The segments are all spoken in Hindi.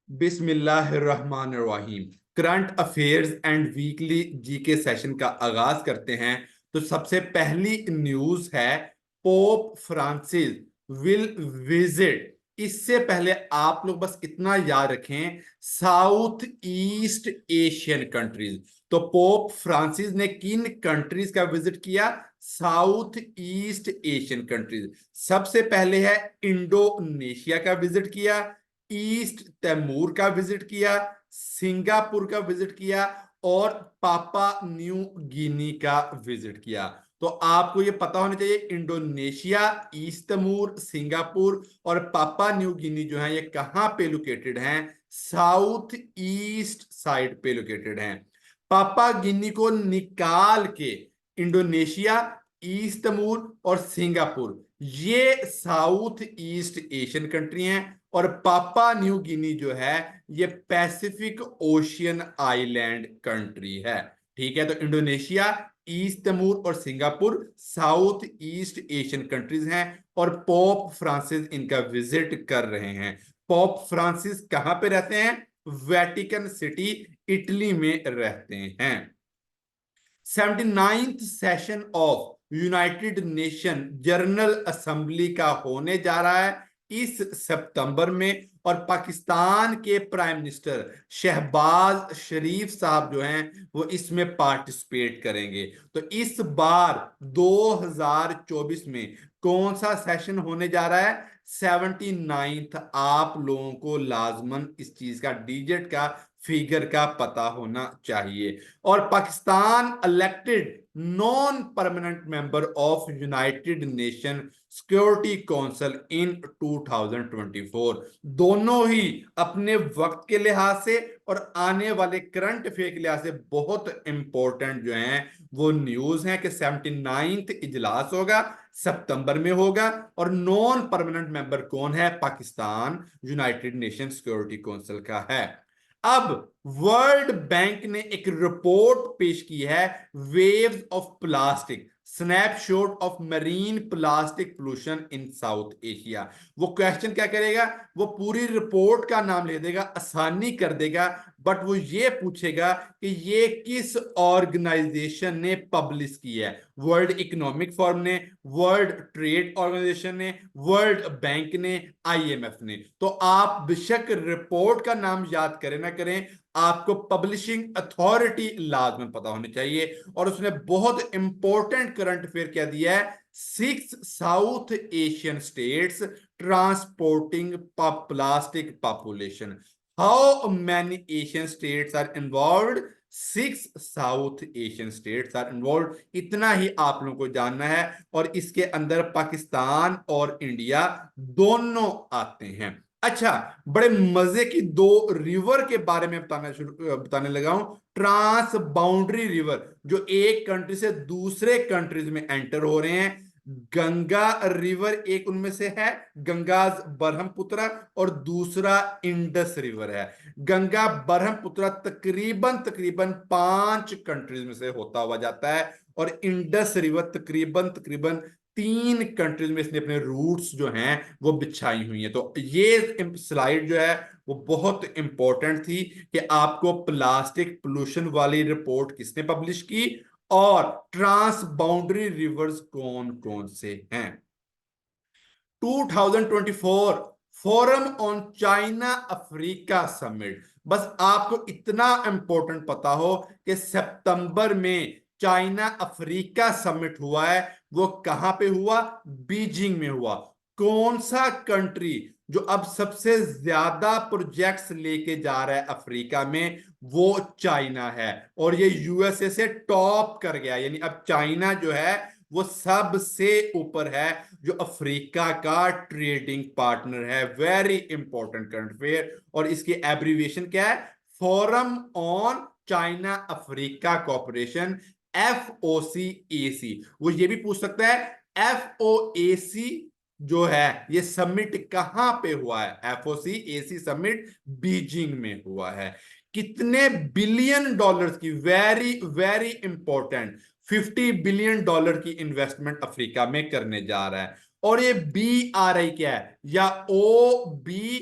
बिस्मिल्लाहिर्रहमानिर्रहीम। Current affairs and weekly GK session का आगाज करते हैं। तो सबसे पहली न्यूज है, पोप फ्रांसिस विल विजिट। इससे पहले आप लोग बस इतना याद रखें, साउथ ईस्ट एशियन कंट्रीज। तो पोप फ्रांसिस ने किन कंट्रीज का विजिट किया? South east Asian countries. सबसे पहले है इंडोनेशिया का विजिट किया, ईस्ट तैमूर का विजिट किया, सिंगापुर का विजिट किया और पापा न्यू गिनी का विजिट किया। तो आपको यह पता होना चाहिए, इंडोनेशिया, ईस्ट तैमूर, सिंगापुर और पापा न्यू गिनी जो है ये कहां पे लोकेटेड हैं? साउथ ईस्ट साइड पे लोकेटेड हैं। पापा गिनी को निकाल के इंडोनेशिया, ईस्ट तैमूर और सिंगापुर ये साउथ ईस्ट एशियन कंट्री हैं और पापा न्यू गिनी जो है ये पैसिफिक ओशियन आइलैंड कंट्री है। ठीक है, तो इंडोनेशिया, ईस्ट तैमूर और Singapore south east Asian countries हैं और पोप फ्रांसिस इनका विजिट कर रहे हैं। पोप फ्रांसिस कहां पे रहते हैं? वेटिकन सिटी, इटली में रहते हैं। 79th session of United nation general assembly का होने जा रहा है इस सितंबर में और पाकिस्तान के प्राइम मिनिस्टर शहबाज शरीफ साहब जो हैं वो इसमें पार्टिसिपेट करेंगे। तो इस बार 2024 में कौन सा सेशन होने जा रहा है? 79th। आप लोगों को लाजमन इस चीज का, डिजिट का, फिगर का पता होना चाहिए। और Pakistan elected non permanent member of United Nation security council in 2024। दोनों ही अपने वक्त के लिहाज से और आने वाले करंट अफेयर के लिहाज से बहुत इंपॉर्टेंट जो हैं वो न्यूज हैं कि 79th इजलास होगा, सितंबर में होगा और नॉन परमानेंट मेंबर कौन है? Pakistan United Nation security council का है। अब वर्ल्ड बैंक ने एक रिपोर्ट पेश की है, waves of plastic, snapshot of marine plastic pollution in south Asia. वो क्वेश्चन क्या करेगा? वो पूरी रिपोर्ट का नाम ले देगा, आसानी कर देगा, बट वो ये पूछेगा कि ये किस ऑर्गेनाइजेशन ने पब्लिश की है। वर्ल्ड इकोनॉमिक फोरम ने, वर्ल्ड ट्रेड ऑर्गेनाइजेशन ने, वर्ल्ड बैंक ने, आईएमएफ ने। तो आप बेशक रिपोर्ट का नाम याद करें ना करें, आपको पब्लिशिंग अथॉरिटी लाजमन पता होनी चाहिए। और उसने बहुत इंपॉर्टेंट करंट अफेयर क्या दिया है, 6 South Asian states transporting plastic population. How many Asian states are involve? 6 South Asian states are involve. इतना ही आप लोगों को जानना है और इसके अंदर पाकिस्तान और इंडिया दोनों आते हैं। अच्छा, बड़े मजे की दो रिवर के बारे में बताने लगा हूं। ट्रांस बाउंड्री रिवर जो एक कंट्री से दूसरे कंट्रीज में एंटर हो रहे हैं। गंगा रिवर एक उनमें से है, गंगाज ब्रह्मपुत्र, और दूसरा इंडस रिवर है। गंगा ब्रह्मपुत्र तकरीबन तकरीबन 5 कंट्रीज में से होता हुआ जाता है और इंडस रिवर तकरीबन तकरीबन 3 कंट्रीज में इसने अपने रूट्स जो हैं वो बिछाई हुई हैं। तो ये स्लाइड जो है वो बहुत इंपॉर्टेंट थी कि आपको प्लास्टिक पोल्यूशन वाली रिपोर्ट किसने पब्लिश की और ट्रांस बाउंड्री रिवर्स कौन कौन से हैं। 2024 forum on China Africa summit. बस आपको इतना इंपॉर्टेंट पता हो कि सितंबर में चाइना अफ्रीका समिट हुआ है। वो कहां पे हुआ? बीजिंग में हुआ। कौन सा कंट्री जो अब सबसे ज्यादा प्रोजेक्ट्स लेके जा रहा है अफ्रीका में? वो चाइना है और ये यूएसए से टॉप कर गया, यानी अब चाइना जो है वो सबसे ऊपर है जो अफ्रीका का ट्रेडिंग पार्टनर है। Very important current affair. और इसकी एब्रीविएशन क्या है? Forum on China Africa cooperation, FOCAC। वो ये भी पूछ सकता है FOAC जो है ये समिट कहां पे हुआ है? FOCAC समिट बीजिंग में हुआ है। कितने बिलियन डॉलर्स की, वेरी वेरी इंपॉर्टेंट, $50 बिलियन की इन्वेस्टमेंट अफ्रीका में करने जा रहा है। और ये BRI क्या है या OBOR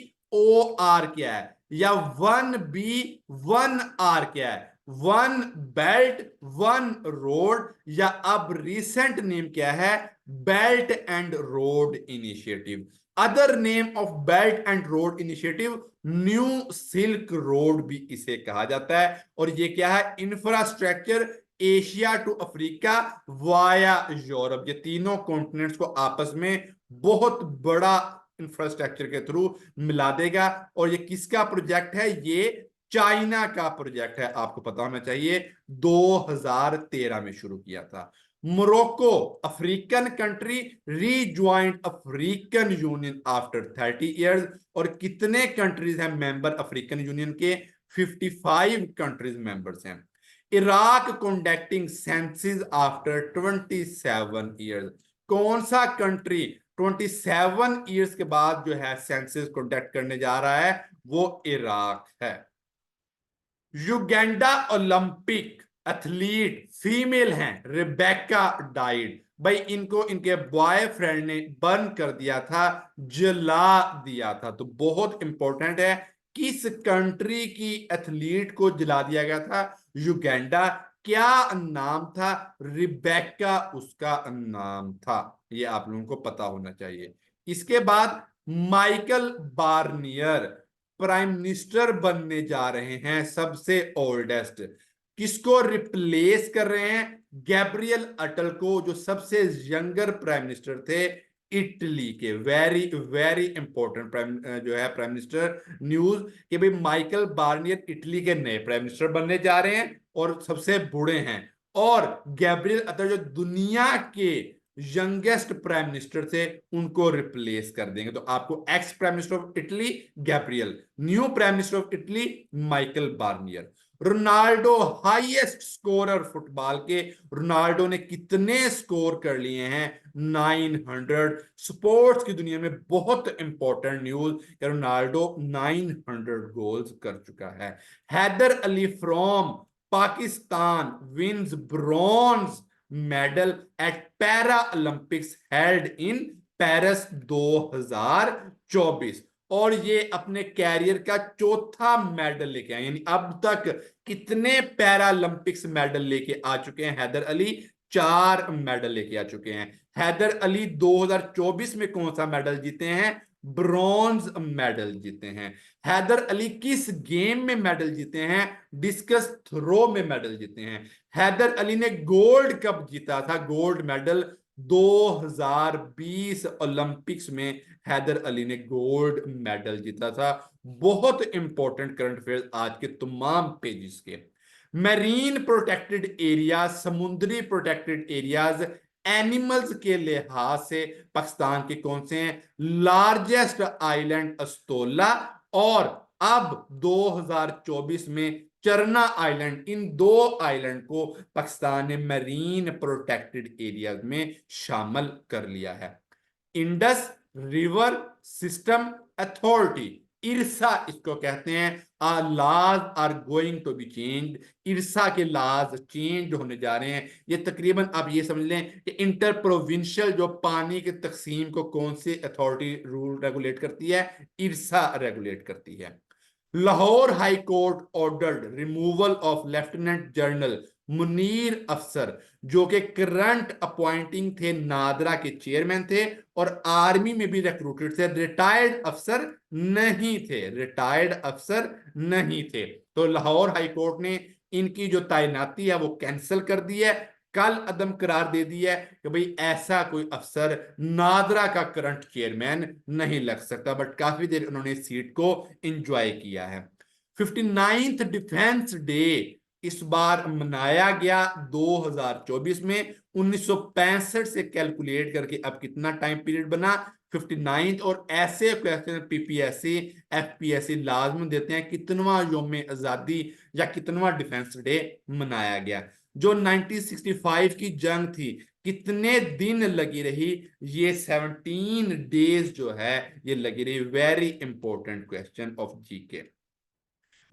क्या है? या 1B1R क्या है? वन बेल्ट वन रोड, या अब रिसेंट नेम क्या है? Belt and road initiative. Other name of belt and road initiative new silk road भी इसे कहा जाता है। और ये क्या है? Infrastructure Asia to Africa via Europe. ये तीनों कॉन्टिनेंट्स को आपस में बहुत बड़ा इंफ्रास्ट्रक्चर के थ्रू मिला देगा। और ये किसका प्रोजेक्ट है? ये चाइना का प्रोजेक्ट है, आपको पता होना चाहिए। 2013 में शुरू किया था। Morocco African country rejoined African Union after 30 years. और कितने कंट्रीज हैं मेंबर अफ्रीकन यूनियन के? 55 कंट्रीज मेंबर्स हैं। Iraq conducting census after 27 years. कौन सा कंट्री 27 इयर्स के बाद जो है सेंसस कंडक्ट करने जा रहा है? वो इराक है। युगांडा ओलंपिक एथलीट फीमेल हैं, रिबेका डाइड। भाई इनको इनके बॉयफ्रेंड ने बर्न कर दिया था, जला दिया था। तो बहुत इंपॉर्टेंट है, किस कंट्री की एथलीट को जला दिया गया था? युगांडा। क्या नाम था? रिबेका उसका नाम था। ये आप लोगों को पता होना चाहिए। इसके बाद माइकल बार्नियर प्राइम मिनिस्टर बनने जा रहे हैं, सबसे ओल्डेस्ट। किसको रिप्लेस कर रहे हैं? गैब्रियल अटल को, जो सबसे यंगर प्राइम मिनिस्टर थे इटली के। वेरी वेरी इंपॉर्टेंट प्राइम जो है प्राइम मिनिस्टर न्यूज, कि भाई माइकल बार्नियर इटली के नए प्राइम मिनिस्टर बनने जा रहे हैं और सबसे बूढ़े हैं। और गैब्रियल अटल जो दुनिया के यंगेस्ट प्राइम मिनिस्टर थे, उनको रिप्लेस कर देंगे। तो आपको ex prime minister of Italy Gabriel, new prime minister of Italy Michael Barnier. Ronaldo highest scorer football के। रोनाल्डो ने कितने स्कोर कर लिए हैं? 900। स्पोर्ट्स की दुनिया में बहुत इंपॉर्टेंट न्यूज, रोनाल्डो 900 गोल्स कर चुका है। Haidar Ali from Pakistan wins bronze medal at para Olympics held in Paris 2024। और ये अपने कैरियर का चौथा मेडल लेके आए। यानी अब तक कितने पैरालंपिक्स मेडल लेके आ चुके हैं हैदर अली? 4 मेडल लेके आ चुके हैं। हैदर अली 2024 में कौन सा मेडल जीते हैं? ब्रॉन्ज मेडल जीते हैं। हैदर अली किस गेम में मेडल जीते हैं? डिस्कस थ्रो में मेडल जीते हैं। हैदर अली ने गोल्ड कब जीता था? गोल्ड मेडल 2020 ओलंपिक्स में हैदर अली ने गोल्ड मेडल जीता था। बहुत इंपॉर्टेंट करंट अफेयर्स आज के तमाम पेजेस के। मैरीन प्रोटेक्टेड एरिया, समुद्री प्रोटेक्टेड एरियाज एनिमल्स के लिहाज से पाकिस्तान के कौन से हैं? लार्जेस्ट आइलैंड अस्तोला, और अब 2024 में चरना आइलैंड। इन दो आइलैंड को पाकिस्तान ने मैरीन प्रोटेक्टेड एरिया में शामिल कर लिया है। Indus river system authority, IRSA इसको कहते हैं। Laws are going to be change. IRSA के लॉज चेंज होने जा रहे हैं। ये तकरीबन आप ये समझ लें कि इंटर प्रोविंशियल जो पानी के तकसीम को कौन सी अथॉरिटी रूल रेगुलेट करती है? इरसा रेगुलेट करती है। Lahore high court ordered removal of lieutenant general Munir अफसर, जो कि करंट अपॉइंटिंग थे, नादरा के चेयरमैन थे और आर्मी में भी रिक्रूटेड थे। रिटायर्ड अफसर नहीं थे, रिटायर्ड अफसर नहीं थे। तो लाहौर हाई कोर्ट ने इनकी जो तैनाती है वो कैंसिल कर दी है। कल अदम करार दे दी है कि भाई ऐसा कोई अफसर नादरा का करंट चेयरमैन नहीं लग सकता। बट काफी देर उन्होंने सीट को एंजॉय किया है। 59th डिफेंस डे इस बार मनाया गया 2024 में। 1965 से कैलकुलेट करके अब कितना टाइम पीरियड बना? 59th। और ऐसे क्वेश्चन पीपीएससी एफपीएससी लाजम देते हैं, कितनवा यौम आजादी या कितनवा डिफेंस डे मनाया गया। जो 1965 की जंग थी कितने दिन लगी रही? ये 17 डेज जो है ये लगी रही। Very important question of GK.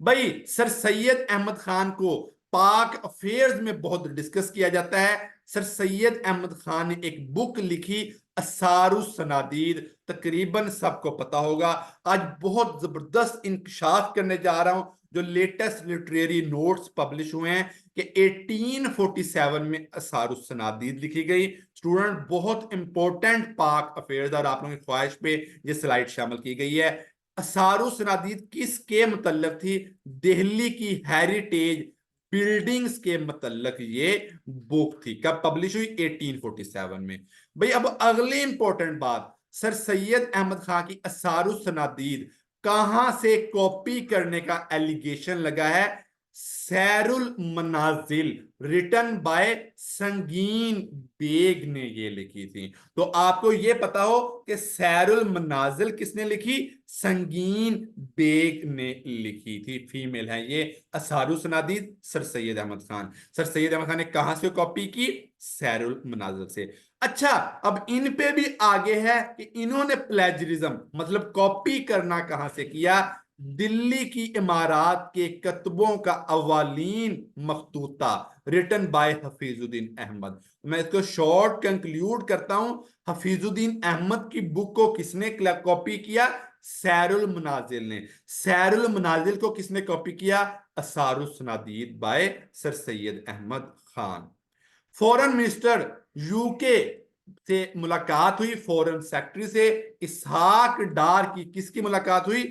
भाई सर सैयद अहमद खान को पाक अफेयर्स में बहुत डिस्कस किया जाता है। सर सैयद अहमद खान ने एक बुक लिखी असारुस सनादीद तकरीबन सबको पता होगा। आज बहुत जबरदस्त इंकशाफ करने जा रहा हूं, जो लेटेस्ट लिटरेरी नोट्स पब्लिश हुए हैं कि 1847 में असारुस सनादीद लिखी गई। स्टूडेंट, बहुत इंपॉर्टेंट पाक अफेयर्स और आप लोगों की ख्वाहिश पे ये स्लाइड शामिल की गई है। असारुस सनादीद किसके मतलब थी? दिल्ली की हेरिटेज बिल्डिंग्स के मतलब ये बुक थी। कब पब्लिश हुई? 1847 में। भाई अब अगली इंपॉर्टेंट बात, सर सैयद अहमद खान की असारुस सनादीद कहां से कॉपी करने का एलिगेशन लगा है? सैरुल मनाजिल रिटन बाय संगीन बेग ने ये लिखी थी। तो आपको ये पता हो कि सैरुल मनाजिल किसने लिखी? संगीन बेग ने लिखी थी। फीमेल है ये असारुस सनादीद, सर सैयद अहमद खान। सर सैयद अहमद खान ने कहां से कॉपी की? सैरुल मनाजिल से। अच्छा, अब इन पे भी आगे है कि इन्होंने प्लेजरिज्म मतलब कॉपी करना कहां से किया? दिल्ली की इमारात के कतबों का अवालीन मखतूता रिटन बाय हफीजुद्दीन अहमद। मैं इसको शॉर्ट कंक्लूड करता हूं। हफीजुद्दीन अहमद की बुक को किसने कॉपी किया? सैरुल मनाजिल ने। सैरुल मनाजिल को किसने कॉपी किया? Asarus Sanadid by sir Syed Ahmad Khan. Foreign minister UK से मुलाकात हुई, फॉरेन सेक्रेटरी से इसहाक डार की किसकी मुलाकात हुई?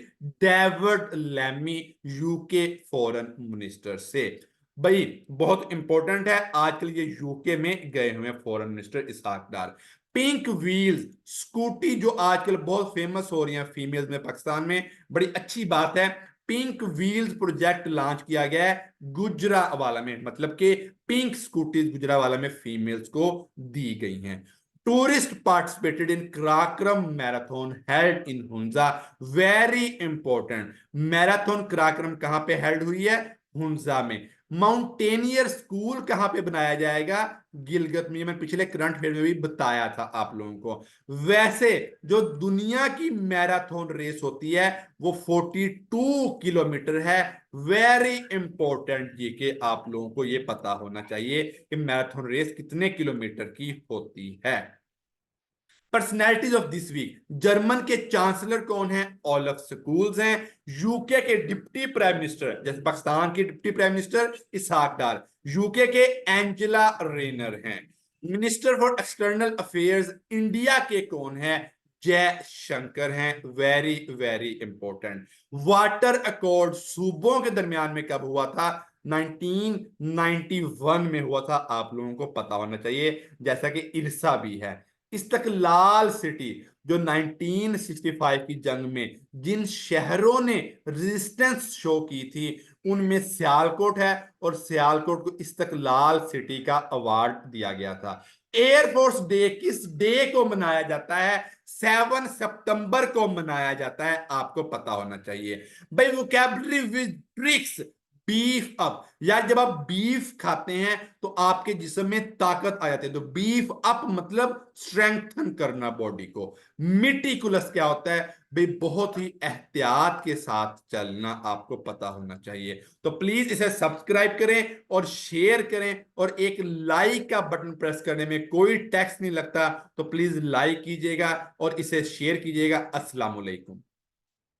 David Lammy UK foreign minister से। भाई बहुत इंपॉर्टेंट है, आजकल ये यूके में गए हुए हैं फॉरेन मिनिस्टर इसहाक डार। पिंक व्हील्स स्कूटी जो आजकल बहुत फेमस हो रही है फीमेल्स में पाकिस्तान में, बड़ी अच्छी बात है। पिंक व्हील्स प्रोजेक्ट लॉन्च किया गया है गुजरावाला में, मतलब कि पिंक स्कूटीज गुजरावाला में फीमेल्स को दी गई हैं। Tourist participated in Karakoram marathon held in Hunza. Very important, marathon Karakoram कहां पे हेल्ड हुई है? हुंजा में। माउंटेनियर स्कूल कहां पे बनाया जाएगा? गिलगित में। मैं पिछले करंट अफेयर में भी बताया था आप लोगों को। वैसे जो दुनिया की मैराथन रेस होती है वो 42 किलोमीटर है। वेरी इंपॉर्टेंट ये कि आप लोगों को ये पता होना चाहिए कि मैराथन रेस कितने किलोमीटर की होती है। Personalities of this week, German के चांसलर कौन है? ओलफ स्कूल्स हैं। यूके के डिप्टी प्राइम मिनिस्टर, जैसे पाकिस्तान के deputy prime minister Ishaq Dar, UK के एंजेला रेनर हैं। Minister for external affairs India के कौन है? जय शंकर हैं। Very very important. Water accord सूबों के दरमियान में कब हुआ था? 1991 में हुआ था, आप लोगों को पता होना चाहिए, जैसा कि इरसा भी है। इस्तकलाल सिटी जो 1965 की जंग में जिन शहरों ने रेजिस्टेंस शो की थी उनमें सियालकोट है, और सियालकोट को इस्तकलाल सिटी का अवार्ड दिया गया था। एयरफोर्स डे किस डे को मनाया जाता है? 7 सितंबर को मनाया जाता है, आपको पता होना चाहिए। भाई vocabulary with tricks, beef up, या जब आप बीफ खाते हैं तो आपके जिस्म में ताकत आ जाती है, तो बीफ अप मतलब स्ट्रेंथन करना बॉडी को। मिटिकुलस क्या होता है? भाई बहुत ही एहतियात के साथ चलना, आपको पता होना चाहिए। तो प्लीज इसे सब्सक्राइब करें और शेयर करें, और एक लाइक का बटन प्रेस करने में कोई टैक्स नहीं लगता, तो प्लीज लाइक कीजिएगा और इसे शेयर कीजिएगा। अस्सलाम वालेकुम।